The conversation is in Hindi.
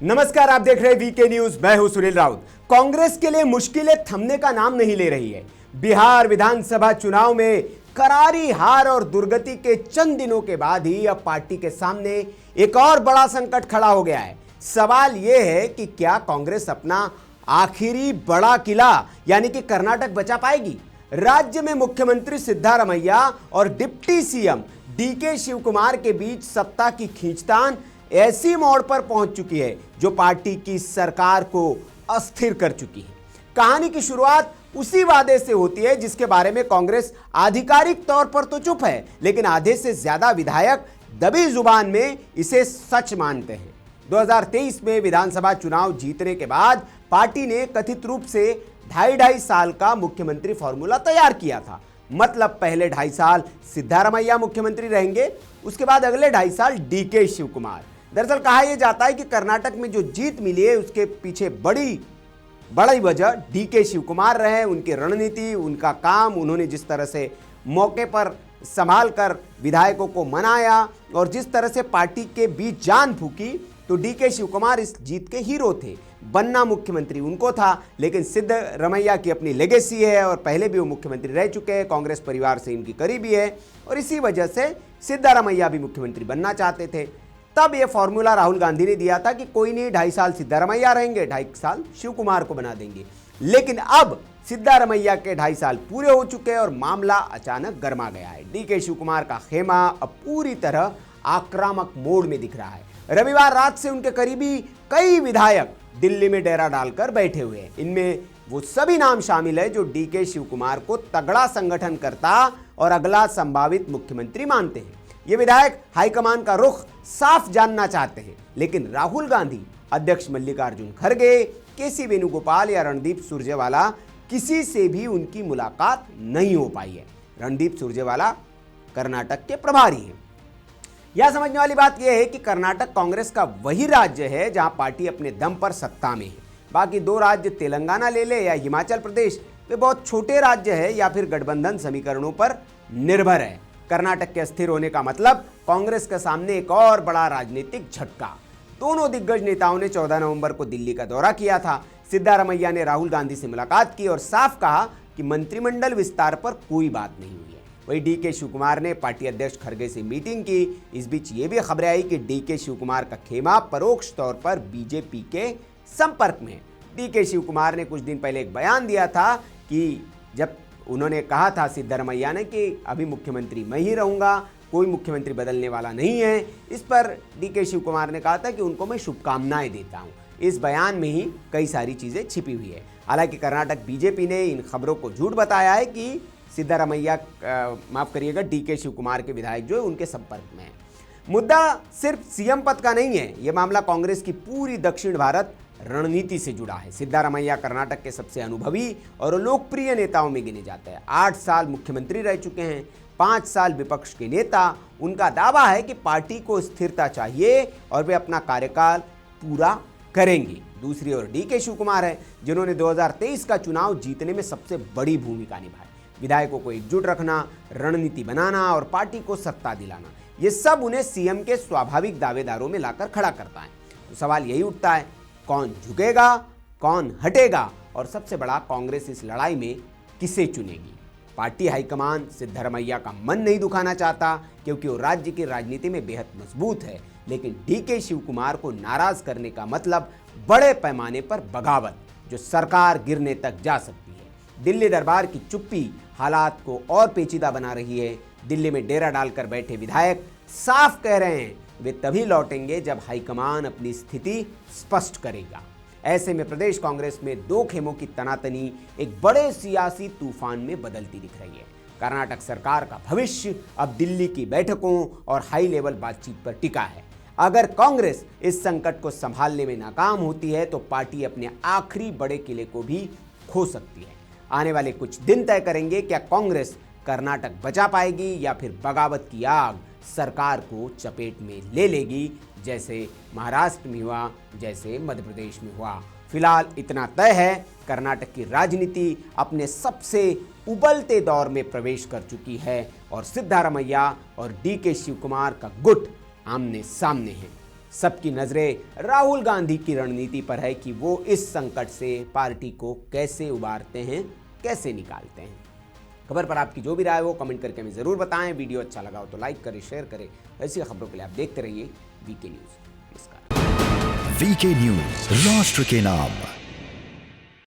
नमस्कार, आप देख रहे हैं वीके न्यूज। मैं हूं सुनील राउत। कांग्रेस के लिए मुश्किलें थमने का नाम नहीं ले रही है। बिहार विधानसभा चुनाव में करारी हार और दुर्गति के चंद दिनों के बाद ही अब पार्टी के सामने एक और बड़ा संकट खड़ा हो गया है। सवाल यह है कि क्या कांग्रेस अपना आखिरी बड़ा किला यानी कि कर्नाटक बचा पाएगी? राज्य में मुख्यमंत्री सिद्धारमैया और डिप्टी सीएम डीके शिवकुमार के बीच सत्ता की खींचतान ऐसी मोड़ पर पहुंच चुकी है जो पार्टी की सरकार को अस्थिर कर चुकी है। कहानी की शुरुआत उसी वादे से होती है जिसके बारे में कांग्रेस आधिकारिक तौर पर तो चुप है, लेकिन आधे से ज्यादा विधायक दबी जुबान में इसे सच मानते हैं। 2023 में विधानसभा चुनाव जीतने के बाद पार्टी ने कथित रूप से 2.5 साल का मुख्यमंत्री फॉर्मूला तैयार किया था। मतलब पहले 2.5 साल सिद्धारमैया मुख्यमंत्री रहेंगे, उसके बाद अगले 2.5 साल डीके शिवकुमार। दरअसल कहा यह जाता है कि कर्नाटक में जो जीत मिली है उसके पीछे बड़ी वजह डीके शिवकुमार रहे। उनकी रणनीति, उनका काम, उन्होंने जिस तरह से मौके पर संभाल कर विधायकों को मनाया और जिस तरह से पार्टी के बीच जान फूकी, तो डीके शिवकुमार इस जीत के हीरो थे। बनना मुख्यमंत्री उनको था, लेकिन सिद्धरमैया की अपनी लेगेसी है और पहले भी वो मुख्यमंत्री रह चुके हैं, कांग्रेस परिवार से इनकी करीबी है और इसी वजह से सिद्धरमैया भी मुख्यमंत्री बनना चाहते थे। तब ये फॉर्मूला राहुल गांधी ने दिया था कि कोई नहीं, 2.5 साल सिद्धरमैया रहेंगे, 2.5 साल शिवकुमार को बना देंगे। लेकिन अब सिद्धरमैया के 2.5 साल पूरे हो चुके हैं और मामला अचानक गर्मा गया है। डीके शिवकुमार का खेमा अब पूरी तरह आक्रामक मोड में दिख रहा है। रविवार रात से उनके करीबी कई विधायक दिल्ली में डेरा डालकर बैठे हुए हैं। इनमें वो सभी नाम शामिल है जो डीके शिवकुमार को तगड़ा संगठनकर्ता और अगला संभावित मुख्यमंत्री मानते हैं। ये विधायक हाईकमान का रुख साफ जानना चाहते हैं, लेकिन राहुल गांधी, अध्यक्ष मल्लिकार्जुन खड़गे, केसी वेणुगोपाल या रणदीप सुरजेवाला, किसी से भी उनकी मुलाकात नहीं हो पाई है। रणदीप सुरजेवाला कर्नाटक के प्रभारी हैं। यह समझने वाली बात यह है कि कर्नाटक कांग्रेस का वही राज्य है जहां पार्टी अपने दम पर सत्ता में है। बाकी 2 राज्य तेलंगाना ले ले या हिमाचल प्रदेश, वे बहुत छोटे राज्य है या फिर गठबंधन समीकरणों पर निर्भर है। कर्नाटक के अस्थिर होने का मतलब कांग्रेस के सामने एक और बड़ा राजनीतिक झटका। दोनों दिग्गज नेताओं ने 14 नवंबर को दिल्ली का दौरा किया था। सिद्धारमैया ने राहुल गांधी से मुलाकात की और साफ कहा कि मंत्रिमंडल विस्तार पर कोई बात नहीं हुई है। वहीं डीके शिवकुमार ने पार्टी अध्यक्ष खड़गे से मीटिंग की। इस बीच ये भी खबरें आई कि डीके शिवकुमार का खेमा परोक्ष तौर पर बीजेपी के संपर्क में है। डीके शिवकुमार ने कुछ दिन पहले एक बयान दिया था कि जब उन्होंने कहा था सिद्धरमैया ने कि अभी मुख्यमंत्री मैं ही रहूंगा, कोई मुख्यमंत्री बदलने वाला नहीं है। इस पर डीके शिवकुमार ने कहा था कि उनको मैं शुभकामनाएं देता हूं। इस बयान में ही कई सारी चीजें छिपी हुई है। हालांकि कर्नाटक बीजेपी ने इन खबरों को झूठ बताया है कि सिद्धरमैया माफ करिएगा डीके शिवकुमार के विधायक जो है उनके संपर्क में है। मुद्दा सिर्फ सीएम पद का नहीं है, यह मामला कांग्रेस की पूरी दक्षिण भारत रणनीति से जुड़ा है। सिद्धरमैया कर्नाटक के सबसे अनुभवी और लोकप्रिय नेताओं में गिने जाते हैं। 8 साल मुख्यमंत्री रह चुके हैं, 5 साल विपक्ष के नेता। उनका दावा है कि पार्टी को स्थिरता चाहिए और वे अपना कार्यकाल पूरा करेंगे। दूसरी ओर डीके शिवकुमार है जिन्होंने 2023 का चुनाव जीतने में सबसे बड़ी भूमिका निभाई। विधायकों को एकजुट रखना, रणनीति बनाना और पार्टी को सत्ता दिलाना, ये सब उन्हें सीएम के स्वाभाविक दावेदारों में लाकर खड़ा करता है। तो सवाल यही उठता है, कौन झुकेगा, कौन हटेगा और सबसे बड़ा, कांग्रेस इस लड़ाई में किसे चुनेगी? पार्टी हाईकमान सिद्धरमैया का मन नहीं दुखाना चाहता क्योंकि वो राज्य की राजनीति में बेहद मजबूत है, लेकिन डीके शिवकुमार को नाराज करने का मतलब बड़े पैमाने पर बगावत जो सरकार गिरने तक जा सकती है। दिल्ली दरबार की चुप्पी हालात को और पेचीदा बना रही है। दिल्ली में डेरा डालकर बैठे विधायक साफ कह रहे हैं वे तभी लौटेंगे जब हाईकमान अपनी स्थिति स्पष्ट करेगा। ऐसे में प्रदेश कांग्रेस में 2 खेमों की तनातनी एक बड़े सियासी तूफान में बदलती दिख रही है। कर्नाटक सरकार का भविष्य अब दिल्ली की बैठकों और हाई लेवल बातचीत पर टिका है। अगर कांग्रेस इस संकट को संभालने में नाकाम होती है तो पार्टी अपने आखिरी बड़े किले को भी खो सकती है। आने वाले कुछ दिन तय करेंगे क्या कांग्रेस कर्नाटक बचा पाएगी या फिर बगावत की आग सरकार को चपेट में ले लेगी, जैसे महाराष्ट्र में हुआ, जैसे मध्य प्रदेश में हुआ। फिलहाल इतना तय है, कर्नाटक की राजनीति अपने सबसे उबलते दौर में प्रवेश कर चुकी है और सिद्धारमैया और डीके शिवकुमार का गुट आमने सामने है। सबकी नजरें राहुल गांधी की रणनीति पर है कि वो इस संकट से पार्टी को कैसे उबारते हैं, कैसे निकालते हैं। खबर पर आपकी जो भी राय हो कमेंट करके हमें जरूर बताएं। वीडियो अच्छा लगा हो तो लाइक करें, शेयर करें। ऐसी खबरों के लिए आप देखते रहिए वीके न्यूज। नमस्कार। वीके न्यूज, राष्ट्र के नाम।